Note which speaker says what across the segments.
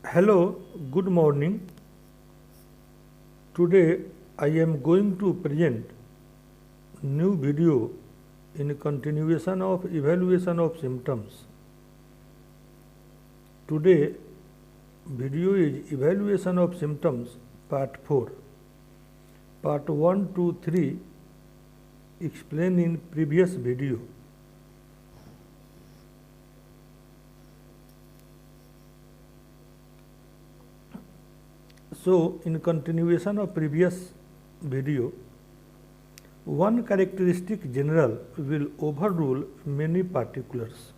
Speaker 1: Hello, good morning. Today I am going to present new video in continuation of evaluation of symptoms. Today video is evaluation of symptoms part 4. Part 1 to 3 explained in previous video. So, in continuation of previous video, one characteristic general will overrule many particulars.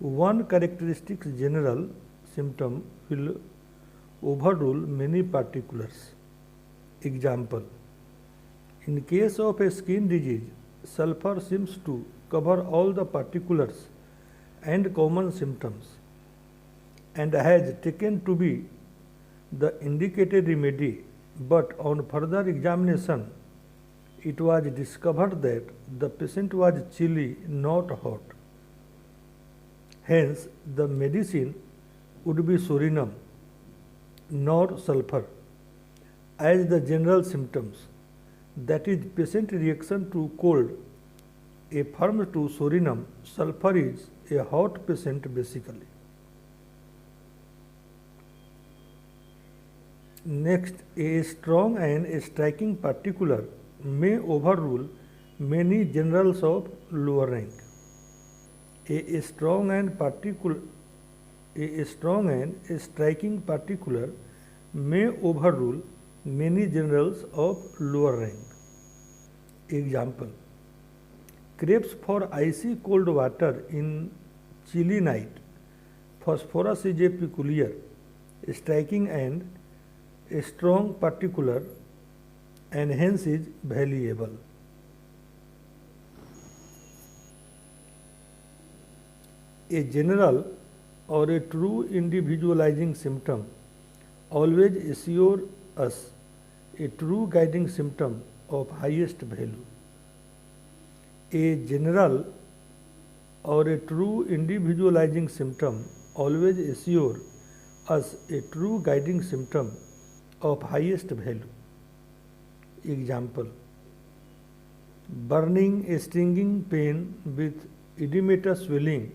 Speaker 1: One characteristic general symptom will overrule many particulars. Example: in case of a skin disease, sulfur seems to cover all the particulars and common symptoms and has taken to be the indicated remedy, but on further examination it was discovered that the patient was chilly, not hot. Hence, the medicine would be sorinum, not sulfur, as the general symptoms, that is, patient reaction to cold, affirms to sorinum. Sulfur is a hot patient basically. Next, a strong and a striking particular may overrule many generals of lower rank. A strong and a striking particular may overrule many generals of lower rank. Example: craves for icy cold water in chilly night. Phosphorus is a peculiar, striking and a strong particular and hence is valuable. A general or a true individualizing symptom always assures us a true guiding symptom of highest value. A general or a true individualizing symptom always assures us a true guiding symptom of highest value. Example: burning, a stinging pain with edematous swelling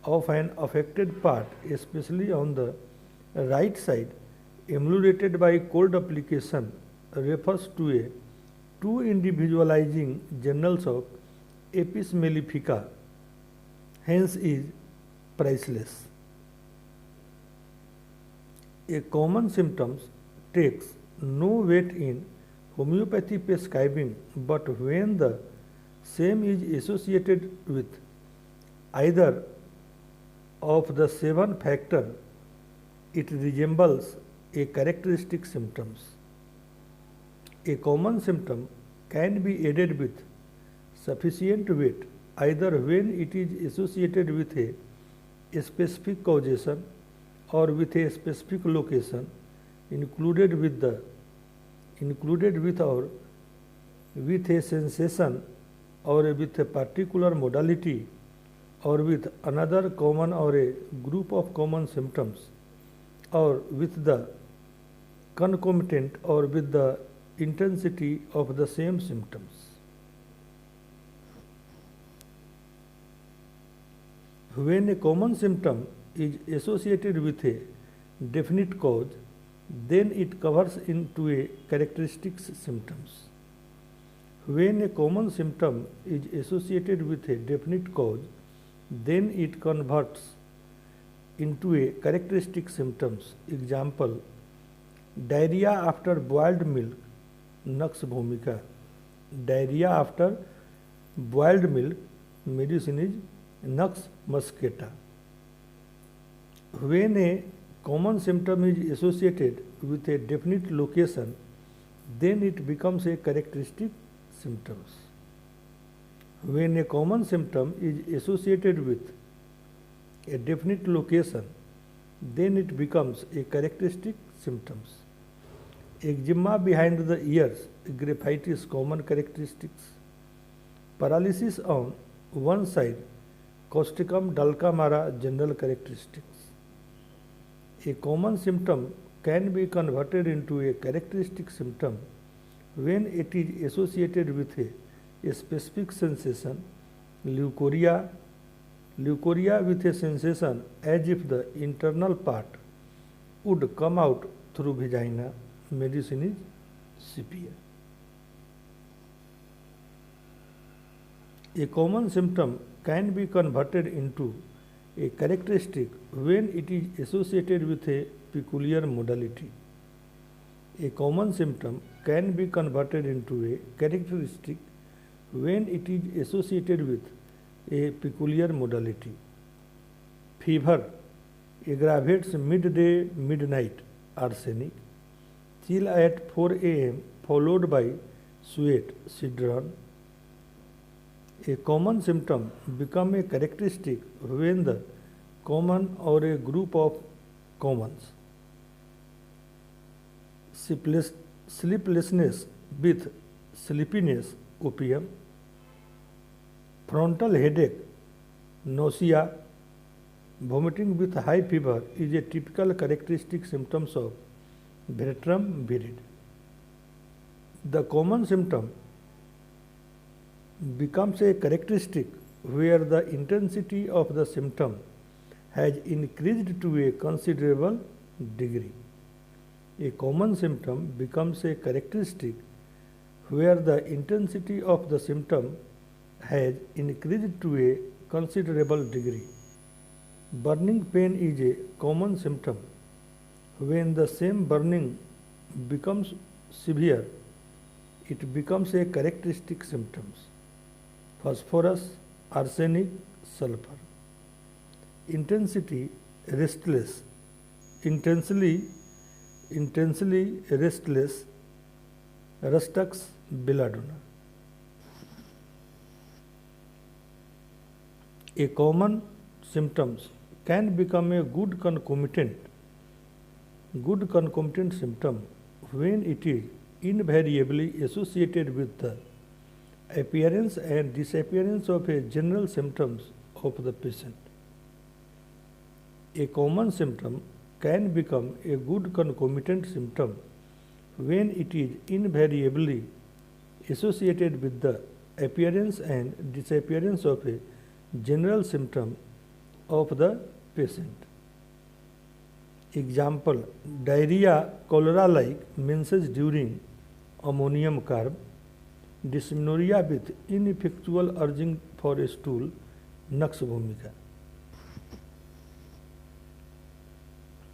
Speaker 1: of an affected part, especially on the right side, ameliorated by cold application, refers to a two individualizing generals of apis mellifica, hence is priceless. A common symptoms takes no weight in homeopathy prescribing, but when the same is associated with either of the 7 factors, it resembles a characteristic symptoms. A common symptom can be added with sufficient weight either when it is associated with a specific causation or with a specific location, included with or with a sensation or with a particular modality or with another common or a group of common symptoms or with the concomitant or with the intensity of the same symptoms. When a common symptom is associated with a definite cause, then it covers into a characteristic symptoms. When a common symptom is associated with a definite cause, then it converts into a characteristic symptoms. Example: diarrhea after boiled milk, nux vomica. Diarrhea after boiled milk, medicine is nux moscata. When a common symptom is associated with a definite location, then it becomes a characteristic symptoms. When a common symptom is associated with a definite location, then it becomes a characteristic symptoms. Eczema behind the ears, graphitis, common characteristics. Paralysis on one side, causticum dulcamara, general characteristics. A common symptom can be converted into a characteristic symptom when it is associated with a specific sensation. Leukorrhea with a sensation as if the internal part would come out through vagina. Medicine is sepia. A common symptom can be converted into a characteristic when it is associated with a peculiar modality. A common symptom can be converted into a characteristic when it is associated with a peculiar modality. Fever aggravates midday, midnight. Arsenic. Chill at 4 a.m. followed by sweat. Cedron. A common symptom becomes a characteristic when the common or a group of commons. Sleeplessness with sleepiness. Opium. Frontal headache, nausea, vomiting with high fever is a typical characteristic symptoms of veratrum virid. The common symptom becomes a characteristic where the intensity of the symptom has increased to a considerable degree. A common symptom becomes a characteristic where the intensity of the symptom has increased to a considerable degree. Burning pain is a common symptom. When the same burning becomes severe, it becomes a characteristic symptoms. Phosphorus, arsenic, sulfur. Intensely restless, Rustux belladonna. A common symptoms can become a good concomitant symptom when it is invariably associated with the appearance and disappearance of a general symptoms of the patient. A common symptom can become a good concomitant symptom when it is invariably associated with the appearance and disappearance of a general symptom of the patient. Example: diarrhea, cholera-like menses during ammonium carb, dysmenorrhea with ineffectual urging for a stool, nux vomica.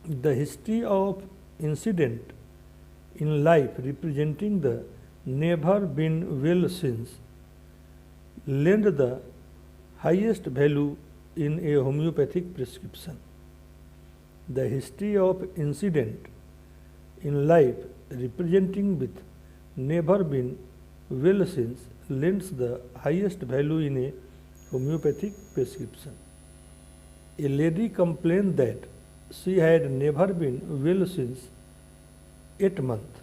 Speaker 1: The history of incident in life representing the never been well since lend the highest value in a homeopathic prescription. The history of incident in life representing with never been well since lends the highest value in a homeopathic prescription. A lady complained that she had never been well since 8 months.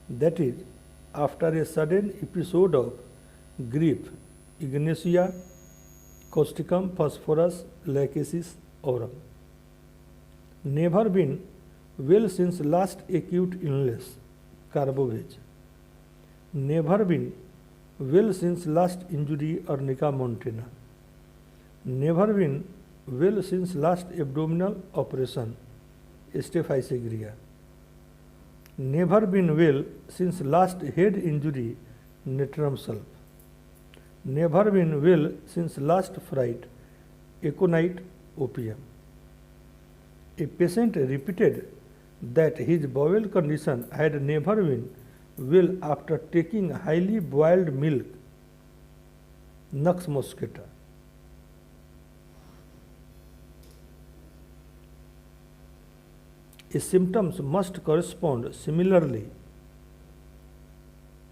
Speaker 1: That is, after a sudden episode of grief, Ignatia, causticum, phosphorus, lachesis, aurum. Never been well since last acute illness, carbovage. Never been well since last injury, arnica montana. Never been well since last abdominal operation, Staphysagra. Never been well since last head injury, natrum sulph. Never been well since last fright, aconite, opium. A patient repeated that his bowel condition had never been well after taking highly boiled milk, nux moscata. A symptoms must correspond similarly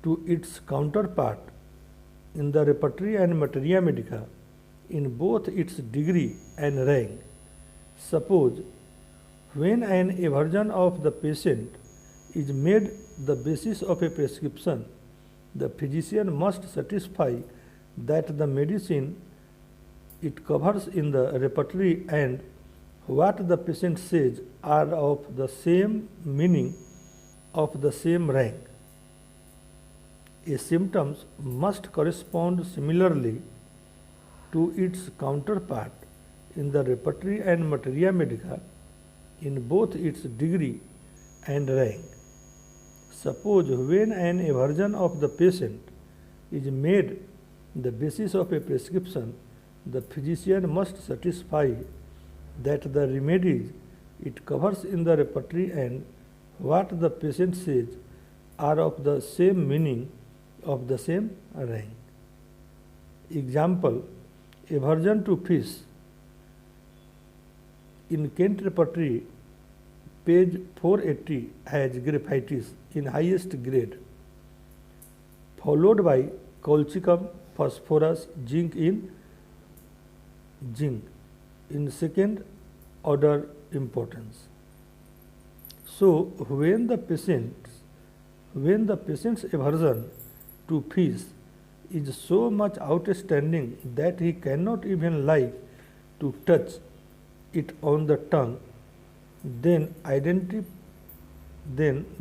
Speaker 1: to its counterpart in the repertory and materia medica in both its degree and rank. Suppose when an aversion of the patient is made the basis of a prescription, the physician must satisfy that the medicine it covers in the repertory and what the patient says are of the same meaning, of the same rank. A symptom must correspond similarly to its counterpart in the repertory and materia medica in both its degree and rank. Suppose when an aversion of the patient is made the basis of a prescription, the physician must satisfy that the remedies it covers in the repertory and what the patient says are of the same meaning, of the same rank. Example, aversion to fish. In Kent repertory, page 480 has graphitis in highest grade, followed by colchicum, phosphorus, zinc in second order importance. So when the patient's aversion to fish is so much outstanding that he cannot even like to touch it on the tongue, then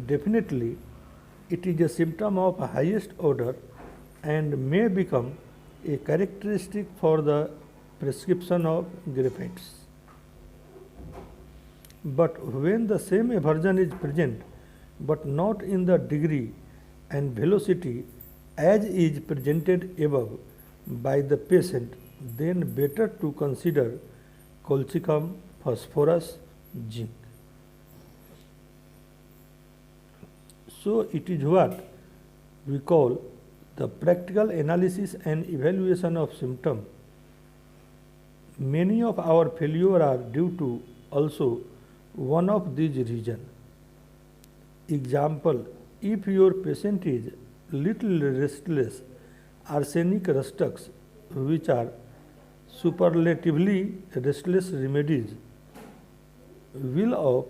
Speaker 1: definitely it is a symptom of highest order and may become a characteristic for the prescription of graphites. But when the same aversion is present but not in the degree and velocity as is presented above by the patient, then better to consider colchicum, phosphorus, zinc. So it is what we call the practical analysis and evaluation of symptom. Many of our failures are due to also one of these reasons. Example, if your patient is little restless, arsenic rustics, which are superlatively restless remedies, will of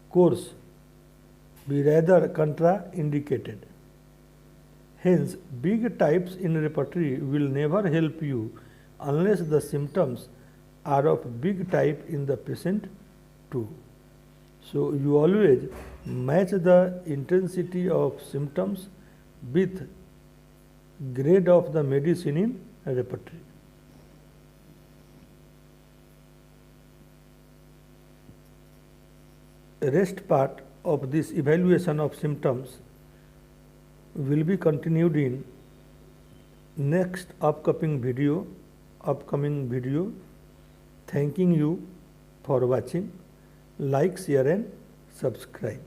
Speaker 1: course be rather contraindicated. Hence, big types in repertory will never help you unless the symptoms are of big type in the patient too. So you always match the intensity of symptoms with grade of the medicine in repertory. Rest part of this evaluation of symptoms will be continued in next upcoming video. Thanking you for watching. Like, share and subscribe.